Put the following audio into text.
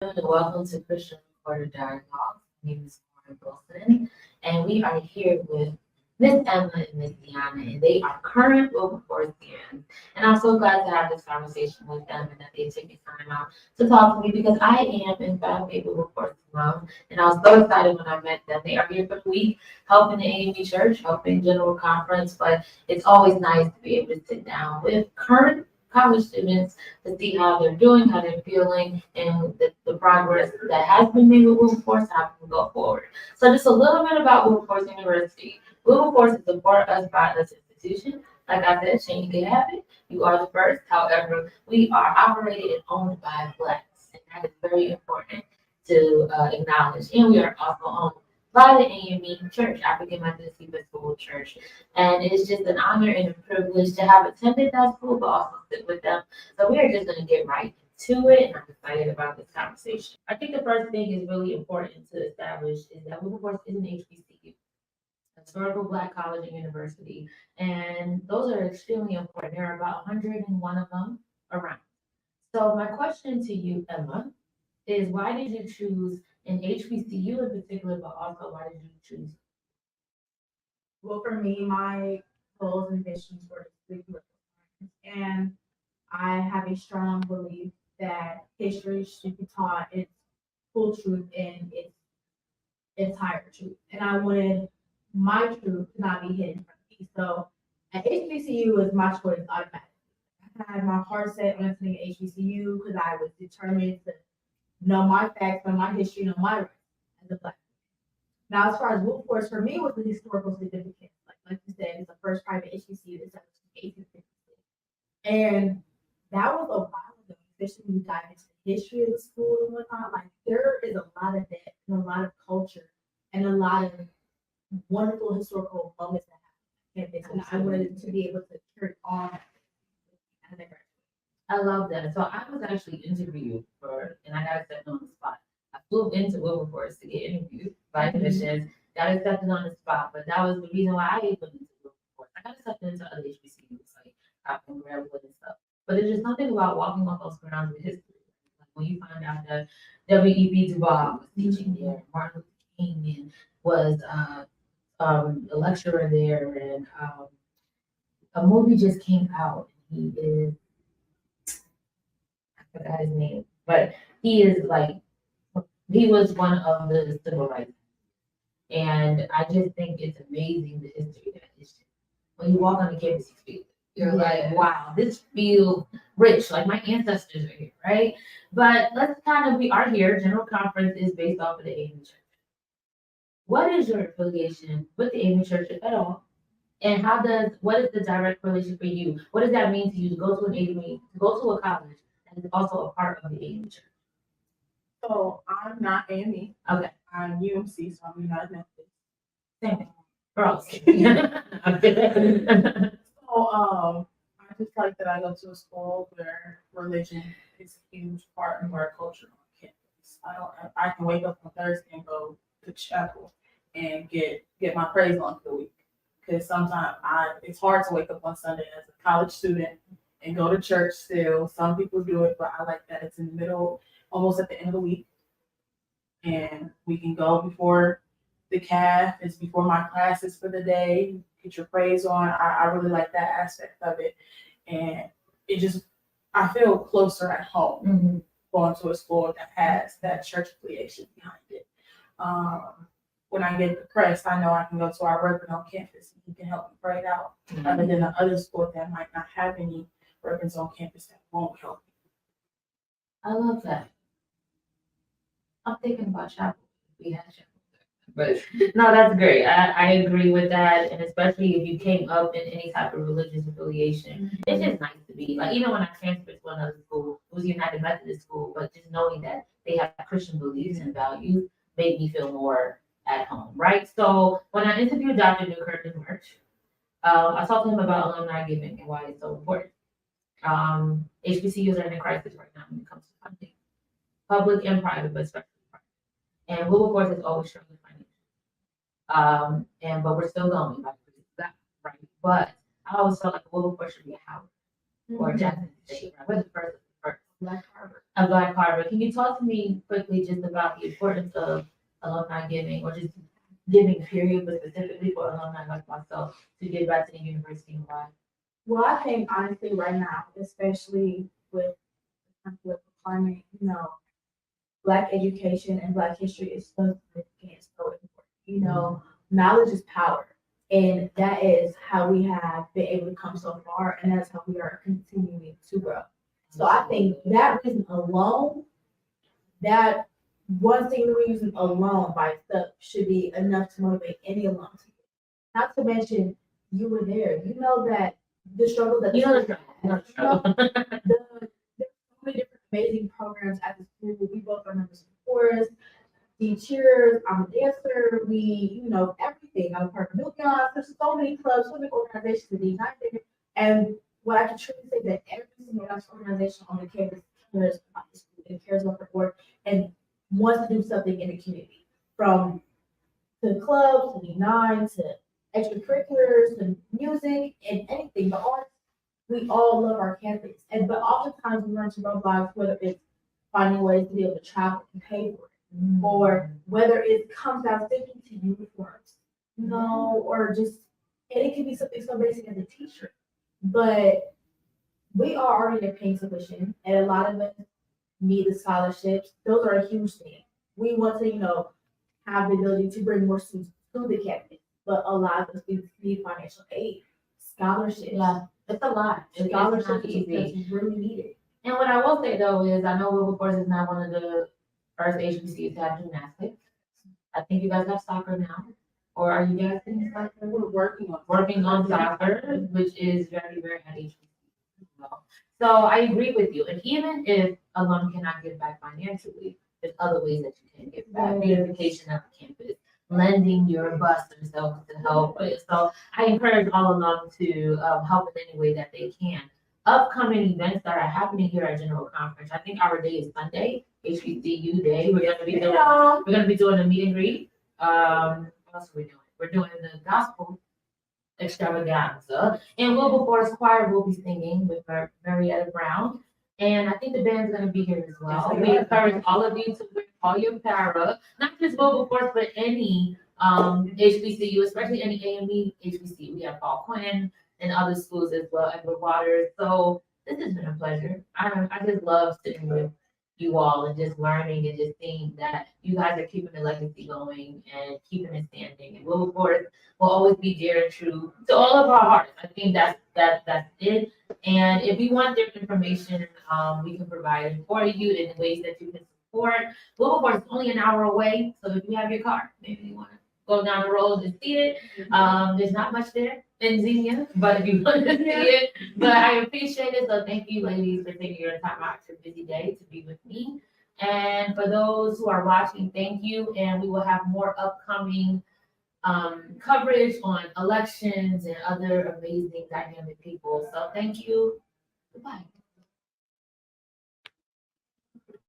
And welcome to Christian Recorder Dialogue. My name is Lauren Wilson, and we are here with Miss Emma and Miss Deanna, and they are current Wilberforce fans. And I'm so glad to have this conversation with them and that they took the time out to talk to me because I am, in fact, a Wilberforce mom. And I was so excited when I met them. They are here for the week, helping the AME Church, helping General Conference, but it's always nice to be able to sit down with current college students to see how they're doing, how they're feeling, and the progress that has been made with Wilberforce, how we can go forward. So just a little bit about Wilberforce University. Wilberforce is a for us by us institution. Like I said, change can happen. You are the first. However, we are operated and owned by Blacks, and that is very important to acknowledge. And we are also owned by the AME Church, African Methodist Episcopal Church. And it's just an honor and a privilege to have attended that school, but also sit with them. So we are just going to get right to it, and I'm excited about this conversation. I think the first thing is really important to establish is that Wilberforce is an HBCU, Historical Black College and University, and those are extremely important. There are about 101 of them around. So my question to you, Emma, is why did you choose an HBCU in particular, but also why did you choose? Well, for me, my goals and visions were to speak with and I have a strong belief that history should be taught its full truth and its entire truth. And I wanted my truth to not be hidden from me. So at HBCU was my choice automatically. I had my heart set on attending HBCU because I was determined to know my facts, know my history, know my rights as a Black. Now, as far as Wilberforce, for me, was the historical significance. Like you said, it's the first private HBCU established in 1856. And that was a while ago, especially when you dive into the history of the school and whatnot. Like, there is a lot of that and a lot of culture and a lot of wonderful historical moments that happen. And I wanted to be able to carry on as I graduated. I love that. So I was actually interviewed for, and I got accepted on the spot. I flew into Wilberforce to get interviewed by admissions, got accepted on the spot, but that was the reason why I went into Wilberforce. I got accepted into other HBCUs, like African Methodist and stuff. But there's just something about walking on those grounds with history. Like when you find out that W.E.B. Du Bois was teaching there, Martin Luther King was a lecturer there, and a movie just came out. He is, I forgot his name, but he is like, he was one of the civil rights. And I just think it's amazing the history that is. When you walk on the campus, you feel it. You're like, wow, this feels rich. Like my ancestors are here, right? But let's kind of, we are here. General Conference is based off of the AME Church. What is your affiliation with the AME Church, if at all? And what is the direct relation for you? What does that mean to you to go to an AME, to go to a college that is also a part of the AME Church? So I'm not AME. Okay. I'm UMC, so I'm United Methodist. Same thing. So I just like that I go to a school where religion is a huge part of our culture on campus. I can wake up on Thursday and go to chapel and get my praise on for the week. Because sometimes it's hard to wake up on Sunday as a college student and go to church still. Some people do it, but I like that it's in the middle, almost at the end of the week. And we can go before the calf, it's before my classes for the day, get your praise on. I really like that aspect of it. And I feel closer at home going to a school that has that church affiliation behind it. When I get depressed, I know I can go to our reverend on campus and he can help me pray it out. Other than the other school that might not have any reverends on campus that won't help me. I love that. I'm thinking about chapel. We had chapel. But no, that's great. I agree with that. And especially if you came up in any type of religious affiliation, it's just nice to be like, even when I transferred to another school, it was United Methodist school, but just knowing that they have Christian beliefs and values made me feel more at home, right? So when I interviewed Dr. Newkirk in March, I talked to him about alumni giving and why it's so important. HBCUs are in a crisis right now when it comes to funding, public and private, but especially private. And Wilberforce is always struggling financially. But we're still going by the grace of God, right? But I always felt like Wilberforce should be a Howard or a Jackson State, right? We're the first. Black Harvard. A Black Harvard. Can you talk to me quickly just about the importance of alumni giving, or just giving period, but specifically for alumni like myself to give back to the university and why? Well, I think honestly right now, especially with the political climate, Black education and Black history is so significant, so important. Knowledge is power. And that is how we have been able to come so far, and that's how we are continuing to grow. So I think that reason alone, that one single reason alone by itself should be enough to motivate any alum. Not to mention, you were there. You know that the struggle that You know the there's so many different amazing programs at the school. We both are members of the chorus, the cheers. I'm a dancer. We, everything. I'm a part of Milkion. There's so many clubs, so many organizations that unite. And what I can truly say that every single organization on the campus cares about the school and cares about the board and wants to do something in the community, from the clubs to Unite to extracurriculars and music and anything, the arts. We all love our campus, but oftentimes we run into roadblocks, whether it's finding ways to be able to travel and pay for it, or whether it comes down simply to uniforms, or just, and it can be something so basic as a t-shirt. But we are already paying tuition, and a lot of us need the scholarships. Those are a huge thing. We want to, have the ability to bring more students to the campus, but a lot of the students need financial aid, scholarships. Yeah, it's a lot. It's not Scholarships easy. that's really needed. And what I will say though is, I know Wilberforce is not one of the first HBCUs to have gymnastics. I think you guys have soccer now, or are you guys in soccer? We're working on soccer, which is very rare at HBCU as well. So I agree with you. And even if alum cannot give back financially, there's other ways that you can give back. Beautification of the campus, lending your bus themselves to help with. So I encourage all alum to help in any way that they can. Upcoming events that are happening here at General Conference. I think our day is Sunday, HBCU day. We're gonna be doing a meet and greet. What else are we doing? We're doing the gospel extravaganza, and Wilberforce Choir will be singing with Marietta Brown. And I think the band's gonna be here as well. We encourage all of you to wear all your para, not just Wilberforce, but any HBCU, especially any AME HBCU. We have Paul Quinn and other schools as well, Edward Waters. So this has been a pleasure. I just love sitting with you all and just learning and just seeing that you guys are keeping the legacy going and keeping it standing. And Wilberforce will always be dear and true to all of our hearts. I think that's it. And if you want different information, we can provide it for you in ways that you can support. Wilberforce is only an hour away, so if you have your car, maybe you want to go down the road and see it. There's not much there in Xenia, but if you want to see it, but I appreciate it. So thank you, ladies, for taking your time out your busy day to be with me. And for those who are watching, thank you. And we will have more upcoming coverage on elections and other amazing dynamic people. So thank you. Goodbye.